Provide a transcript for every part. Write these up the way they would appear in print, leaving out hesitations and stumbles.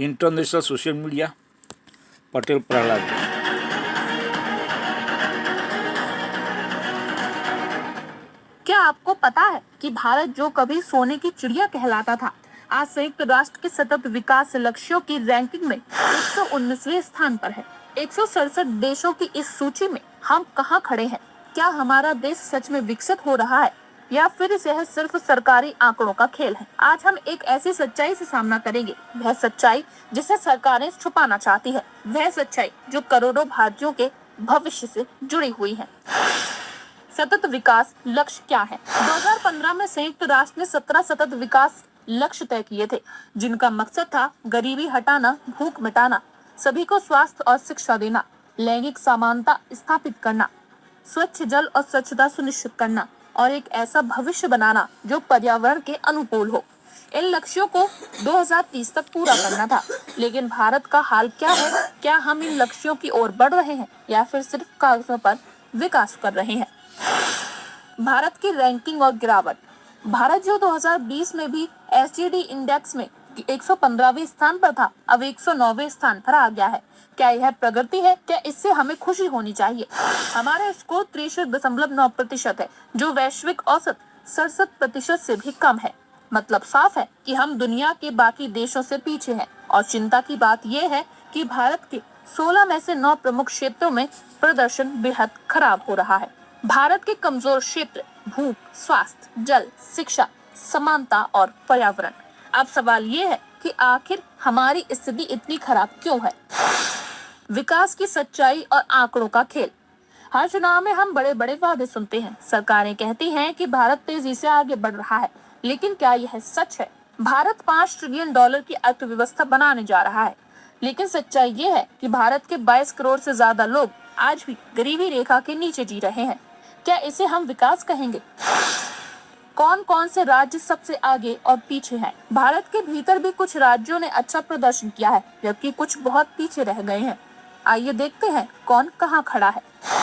International social media Patel Prahlad. क्या आपको पता है कि भारत जो कभी सोने की चिड़िया कहलाता था, आज संयुक्त राष्ट्र के सतत विकास लक्ष्यों की रैंकिंग में 119वें स्थान पर है। 167 देशों की इस सूची में हम कहां खड़े हैं? क्या हमारा देश सच में विकसित हो रहा है या फिर यह सिर्फ सरकारी आंकड़ों का खेल है? आज हम एक ऐसी सच्चाई से सामना करेंगे, वह सच्चाई जिसे सरकारें छुपाना चाहती है, वह सच्चाई जो करोड़ों भारतीयों के भविष्य से जुड़ी हुई है। सतत विकास लक्ष्य क्या है? 2015 में संयुक्त राष्ट्र ने 17 सतत विकास लक्ष्य तय किए थे, जिनका मकसद था गरीबी हटाना, भूख मिटाना, सभी को स्वास्थ्य और शिक्षा देना, लैंगिक समानता स्थापित करना, स्वच्छ जल और स्वच्छता सुनिश्चित करना और एक ऐसा भविष्य बनाना जो पर्यावरण के अनुकूल हो। इन लक्ष्यों को 2030 तक पूरा करना था, लेकिन भारत का हाल क्या है? क्या हम इन लक्ष्यों की ओर बढ़ रहे हैं या फिर सिर्फ कागजों पर विकास कर रहे हैं? भारत की रैंकिंग और गिरावट। भारत जो 2020 में भी एसडीडी इंडेक्स में 115वें स्थान पर था, अब 109वें स्थान पर आ गया है। क्या यह प्रगति है? क्या इससे हमें खुशी होनी चाहिए? हमारा स्कोर 63.9% है, जो वैश्विक औसत 67% से भी कम है। मतलब साफ है कि हम दुनिया के बाकी देशों से पीछे हैं और चिंता की बात यह है कि भारत के 16 में से 9 प्रमुख क्षेत्रों में प्रदर्शन बेहद खराब हो रहा है। भारत के कमजोर क्षेत्र भूख, स्वास्थ्य, जल, शिक्षा, समानता और पर्यावरण। अब सवाल ये है कि आखिर हमारी स्थिति इतनी खराब क्यों है? विकास की सच्चाई और आंकड़ों का खेल। हर चुनाव में हम बड़े बड़े वादे सुनते हैं। सरकारें कहती हैं कि भारत तेजी से आगे बढ़ रहा है, लेकिन क्या यह सच है? भारत $5 ट्रिलियन की अर्थव्यवस्था बनाने जा रहा है, लेकिन सच्चाई ये है कि भारत के 22 करोड़ से ज्यादा लोग आज भी गरीबी रेखा के नीचे जी रहे हैं। क्या इसे हम विकास कहेंगे? कौन कौन से राज्य सबसे आगे और पीछे हैं? भारत के भीतर भी कुछ राज्यों ने अच्छा प्रदर्शन किया है, जबकि कुछ बहुत पीछे रह गए हैं। आइए देखते हैं कौन कहां खड़ा है।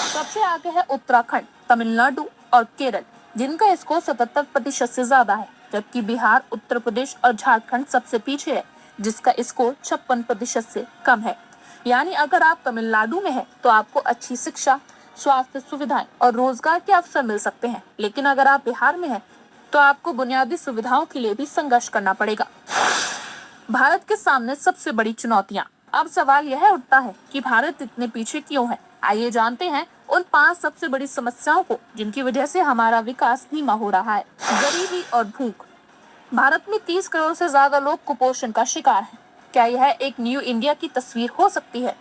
सबसे आगे है उत्तराखंड, तमिलनाडु और केरल, जिनका स्कोर 77% से ज्यादा है, जबकि बिहार, उत्तर प्रदेश और झारखंड सबसे पीछे है, जिसका स्कोर 56% से कम है। यानी अगर आप तमिलनाडु में हैं, तो आपको अच्छी शिक्षा, स्वास्थ्य सुविधाएं और रोजगार के अवसर मिल सकते हैं, लेकिन अगर आप बिहार में हैं, तो आपको बुनियादी सुविधाओं के लिए भी संघर्ष करना पड़ेगा। भारत के सामने सबसे बड़ी चुनौतियां। अब सवाल यह उठता है कि भारत इतने पीछे क्यों है? आइए जानते हैं उन 5 सबसे बड़ी समस्याओं को, जिनकी वजह से हमारा विकास धीमा हो रहा है। गरीबी और भूख। भारत में 30 करोड़ से ज्यादा लोग कुपोषण का शिकार हैं। क्या यह एक न्यू इंडिया की तस्वीर हो सकती है?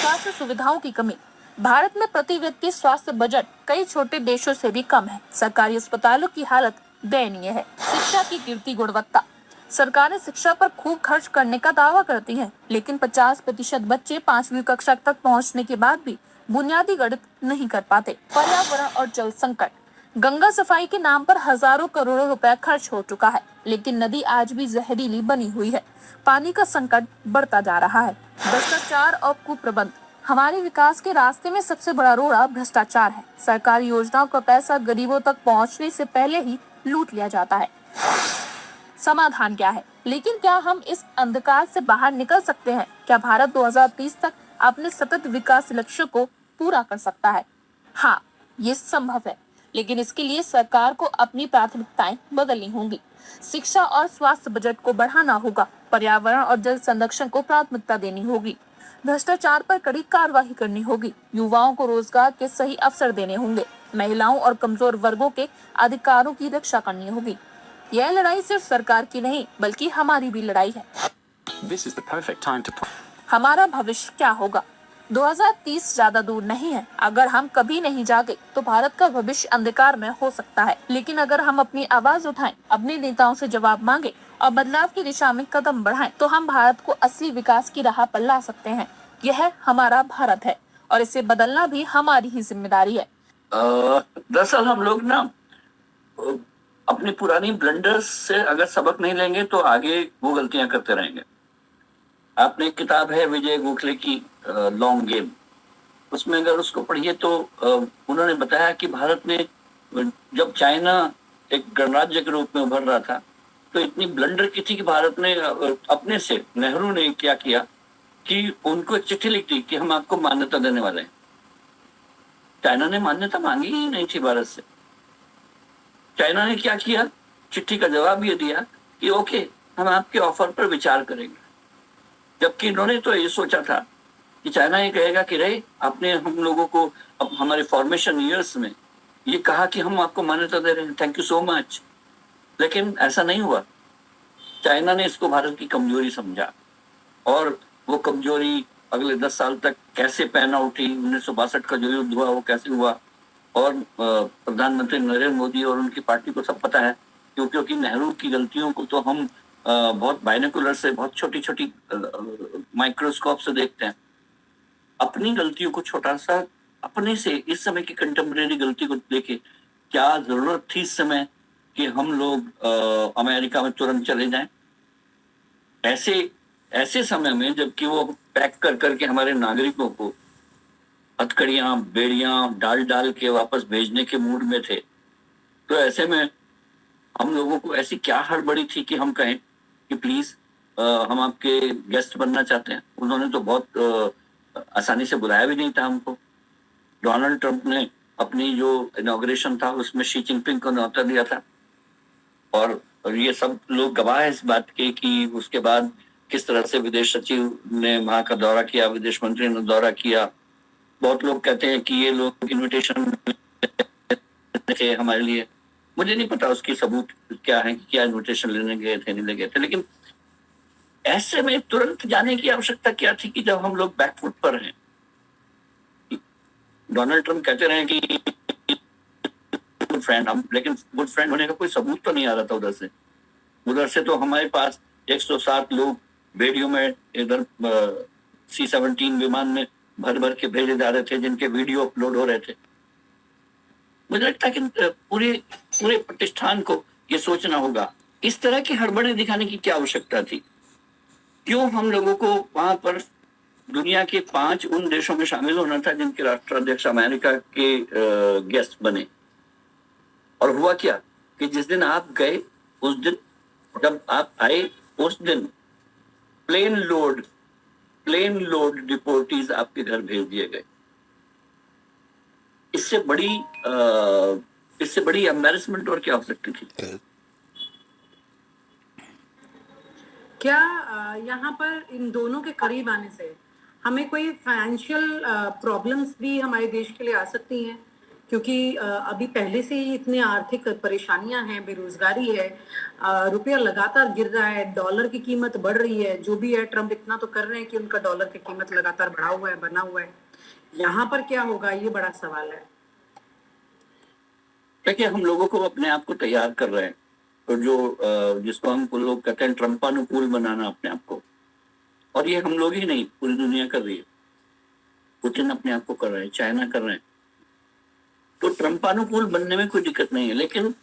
स्वास्थ्य सुविधाओं की कमी। भारत में प्रति व्यक्ति स्वास्थ्य बजट कई छोटे देशों से भी कम है। सरकारी अस्पतालों की हालत दयनीय है। शिक्षा की गिरती गुणवत्ता। सरकारें शिक्षा पर खूब खर्च करने का दावा करती हैं, लेकिन 50% बच्चे 5वीं कक्षा तक पहुंचने के बाद भी बुनियादी गणित नहीं कर पाते। पर्यावरण और जल संकट। गंगा सफाई के नाम पर हजारों करोड़ों रुपए खर्च हो चुका है, लेकिन नदी आज भी जहरीली बनी हुई है। पानी का संकट बढ़ता जा रहा है। भ्रष्टाचार और कुप्रबंध। हमारे विकास के रास्ते में सबसे बड़ा रोड़ा भ्रष्टाचार है। सरकारी योजनाओं का पैसा गरीबों तक पहुंचने से पहले ही लूट लिया जाता है। समाधान क्या है? लेकिन क्या हम इस अंधकार से बाहर निकल सकते हैं? क्या भारत 2030 तक अपने सतत विकास लक्ष्यों को पूरा कर सकता है? हाँ, ये संभव है, लेकिन इसके लिए सरकार को अपनी प्राथमिकताएं बदलनी होंगी। शिक्षा और स्वास्थ्य बजट को बढ़ाना होगा, पर्यावरण और जल संरक्षण को प्राथमिकता देनी होगी, भ्रष्टाचार पर कड़ी कार्रवाई करनी होगी, युवाओं को रोजगार के सही अवसर देने होंगे, महिलाओं और कमजोर वर्गों के अधिकारों की रक्षा करनी होगी। यह लड़ाई सिर्फ सरकार की नहीं, बल्कि हमारी भी लड़ाई है। This is the perfect time to हमारा भविष्य क्या होगा? 2030 ज्यादा दूर नहीं है। अगर हम कभी नहीं जागे तो भारत का भविष्य अंधकार में हो सकता है, लेकिन अगर हम अपनी आवाज उठाएं, अपने नेताओं से जवाब मांगे और बदलाव की दिशा में कदम बढ़ाएं, तो हम भारत को असली विकास की राह पर ला सकते हैं। यह हमारा भारत है और इसे बदलना भी हमारी ही जिम्मेदारी है। दरअसल हम लोग ना अपनी पुरानी ब्लंडर्स से अगर सबक नहीं लेंगे तो आगे वो गलतियां करते रहेंगे। आपने एक किताब है विजय गोखले की लॉन्ग गेम, उसमें अगर उसको पढ़िए तो उन्होंने बताया कि भारत में जब चाइना एक गणराज्य के रूप में उभर रहा था तो इतनी ब्लंडर की थी कि भारत ने अपने से, नेहरू ने क्या किया कि उनको एक चिट्ठी लिख दी कि हम आपको मान्यता देने वाले हैं। चाइना ने मान्यता मांगी ही नहीं थी भारत से। चाइना ने क्या किया, चिट्ठी का जवाब ये दिया कि ओके, हम आपके ऑफर पर विचार करेंगे। जबकि इन्होंने तो ये सोचा था कि चाइना ये कहेगा कि रे, आपने हम लोगों को अब हमारे फॉर्मेशन ईयर्स में ये कहा कि हम आपको मान्यता दे रहे हैं, थैंक यू सो मच। लेकिन ऐसा नहीं हुआ। चाइना ने इसको भारत की कमजोरी समझा और वो कमजोरी अगले 10 साल तक कैसे पैन आउट हुई, 1962 का जो युद्ध हुआ वो कैसे हुआ, और प्रधानमंत्री नरेंद्र मोदी और उनकी पार्टी को सब पता है, क्योंकि नेहरू की गलतियों को तो हम बहुत बाइनोकुलर से, बहुत छोटी छोटी माइक्रोस्कोप से देखते हैं। अपनी गलतियों को छोटा सा, अपने से इस समय की कंटेम्परेरी गलती को देखे, क्या जरूरत थी इस समय कि हम लोग अमेरिका में तुरंत चले जाएं? ऐसे समय में जबकि वो पैक कर करके हमारे नागरिकों को हथकड़ियां, बेड़ियां डाल डाल के वापस भेजने के मूड में थे, तो ऐसे में हम लोगों को ऐसी क्या हड़बड़ी थी कि हम कहें कि प्लीज हम आपके गेस्ट बनना चाहते हैं। उन्होंने तो बहुत आसानी से बुलाया भी नहीं था हमको। डोनाल्ड ट्रंप ने अपनी जो इनॉग्रेशन था उसमें शी जिनपिंग को न्योता दिया था, और ये सब लोग गवाह है इस बात के कि उसके बाद किस तरह से विदेश सचिव ने वहां का दौरा किया, विदेश मंत्री ने दौरा किया। बहुत लोग कहते हैं कि ये लोग इनविटेशन थे हमारे लिए। मुझे नहीं पता उसकी सबूत क्या है, क्या इनविटेशन लेने गए थे नहीं ले गए थे, लेकिन ऐसे में तुरंत जाने की आवश्यकता क्या थी कि जब हम लोग बैकफुट पर हैं। डोनाल्ड ट्रंप कहते रहे कि गुड फ्रेंड हम, लेकिन गुड फ्रेंड होने का कोई सबूत तो नहीं आ रहा था उधर से तो हमारे पास 107 लोग बेड़ियों में इधर C-17 विमान में भर भर के भेजे जा रहे थे, जिनके वीडियो अपलोड हो रहे थे। मुझे लगता है कि पूरे प्रतिष्ठान को ये सोचना होगा, इस तरह की हड़बड़ी दिखाने की क्या आवश्यकता थी? क्यों हम लोगों को वहां पर दुनिया के 5 उन देशों में शामिल होना था जिनके राष्ट्राध्यक्ष अमेरिका के गेस्ट बने? और हुआ क्या कि जिस दिन आप गए, उस दिन जब आप आए, उस दिन प्लेन लोड डिपोर्टीज आपके घर भेज दिए गए। इससे बड़ी एम्बैरेसमेंट और क्या हो सकती थी? क्या यहाँ पर इन दोनों के करीब आने से हमें कोई फाइनेंशियल प्रॉब्लम्स भी हमारे देश के लिए आ सकती हैं? क्योंकि अभी पहले से ही इतनी आर्थिक परेशानियां हैं, बेरोजगारी है, रुपया लगातार गिर रहा है, डॉलर की कीमत बढ़ रही है। जो भी है, ट्रम्प इतना तो कर रहे हैं कि उनका डॉलर की कीमत लगातार बना हुआ है। यहाँ पर क्या होगा, ये बड़ा सवाल है। देखिए, हम लोगों को अपने आप को तैयार कर रहे हैं, तो जो जिसको हम लोग कहते हैं ट्रम्पानुकूल बनाना अपने आप को, और ये हम लोग ही नहीं, पूरी दुनिया कर रही है। पुतिन अपने आप को कर रहे हैं, चाइना कर रहे हैं। तो ट्रम्पानुकूल बनने में कोई दिक्कत नहीं है, लेकिन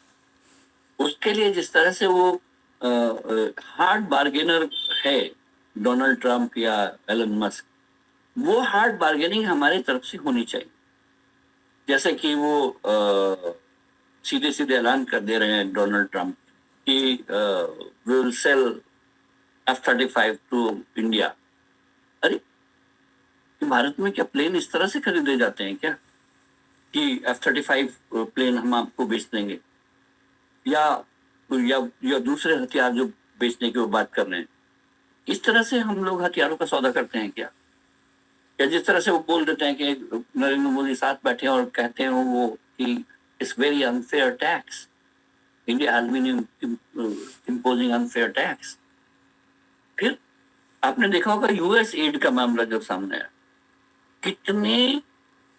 उसके लिए जिस तरह से वो हार्ड बार्गेनर है डोनाल्ड ट्रम्प या एलन मस्क, वो हार्ड बार्गेनिंग हमारी तरफ से होनी चाहिए। जैसे कि वो सीधे सीधे ऐलान कर दे रहे हैं डोनाल्ड ट्रम्प कि we will sell F-35 to India. अरे, भारत में क्या प्लेन इस तरह से खरीदे जाते हैं क्या कि F-35 प्लेन हम आपको बेच देंगे, या दूसरे हथियार जो बेचने की वो बात कर रहे हैं? इस तरह से हम लोग हथियारों का सौदा करते हैं क्या? या जिस तरह से वो बोल देते हैं कि नरेंद्र मोदी साथ बैठे हैं और कहते हैं वो कि it's very unfair tax, India has been imposing unfair tax. फिर आपने देखा होगा यूएस एड का मामला जब सामने आया, कितने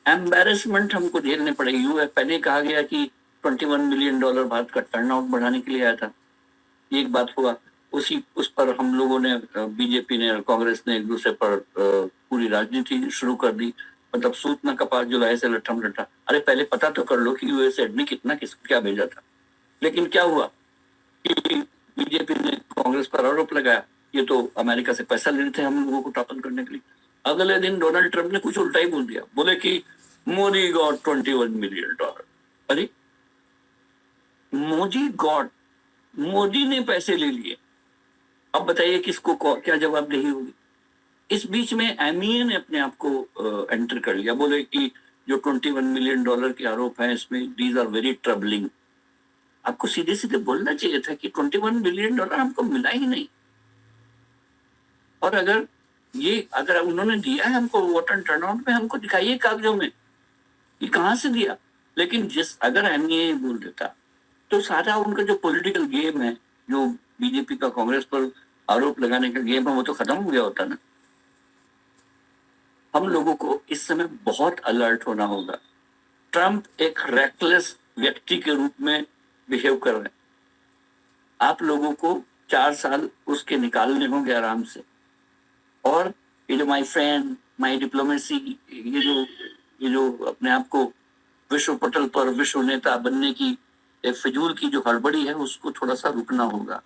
एम्बैरेसमेंट हमको झेलने पड़े। यूएस पहले कहा गया कि $21 मिलियन भारत का टर्नआउट बढ़ाने के लिए आया था, ये एक बात हुआ। उस पर हम लोगों ने, बीजेपी ने और कांग्रेस ने एक दूसरे पर पूरी राजनीति शुरू कर दी। मतलब सूत न कपास जुलाई से लट्ठम लट्ठा। अरे पहले पता तो कर लो कि यूएस एड ने क्या भेजा था। लेकिन क्या हुआ कि बीजेपी ने कांग्रेस पर आरोप लगाया ये तो अमेरिका से पैसा ले रहे थे हम लोगों को टॉपन करने के लिए। अगले दिन डोनाल्ड ट्रंप ने कुछ उल्टा ही बोल दिया, बोले कि मोदी गॉट $21 मिलियन। अरे, मोदी गॉट मोदी ने पैसे ले लिए, अब बताइए किसको क्या जवाबदेही होगी। इस बीच में एमईए ने अपने आप को एंटर कर लिया, बोले कि जो $21 मिलियन के आरोप हैं इसमें दीज आर वेरी ट्रबलिंग। आपको सीधे सीधे बोलना चाहिए था कि $21 मिलियन हमको मिला ही नहीं, और अगर उन्होंने दिया है हमको वोट एंड टर्नआउट में, हमको दिखाइए कागजों में ये कहाँ से दिया। लेकिन अगर एमईए बोल देता तो सारा उनका जो पॉलिटिकल गेम है, जो बीजेपी का कांग्रेस पर आरोप लगाने का गेम है, वो तो खत्म हो गया होता ना। हम लोगों को इस समय बहुत अलर्ट होना होगा। ट्रंप एक रेकलेस व्यक्ति के रूप में बिहेव कर रहे हैं। आप लोगों को 4 साल उसके निकालने होंगे आराम से, और ये जो माय फ्रेंड, माय डिप्लोमेसी, ये जो अपने आप को विश्व पटल पर विश्व नेता बनने की एक फिजूल की जो हड़बड़ी है, उसको थोड़ा सा रुकना होगा।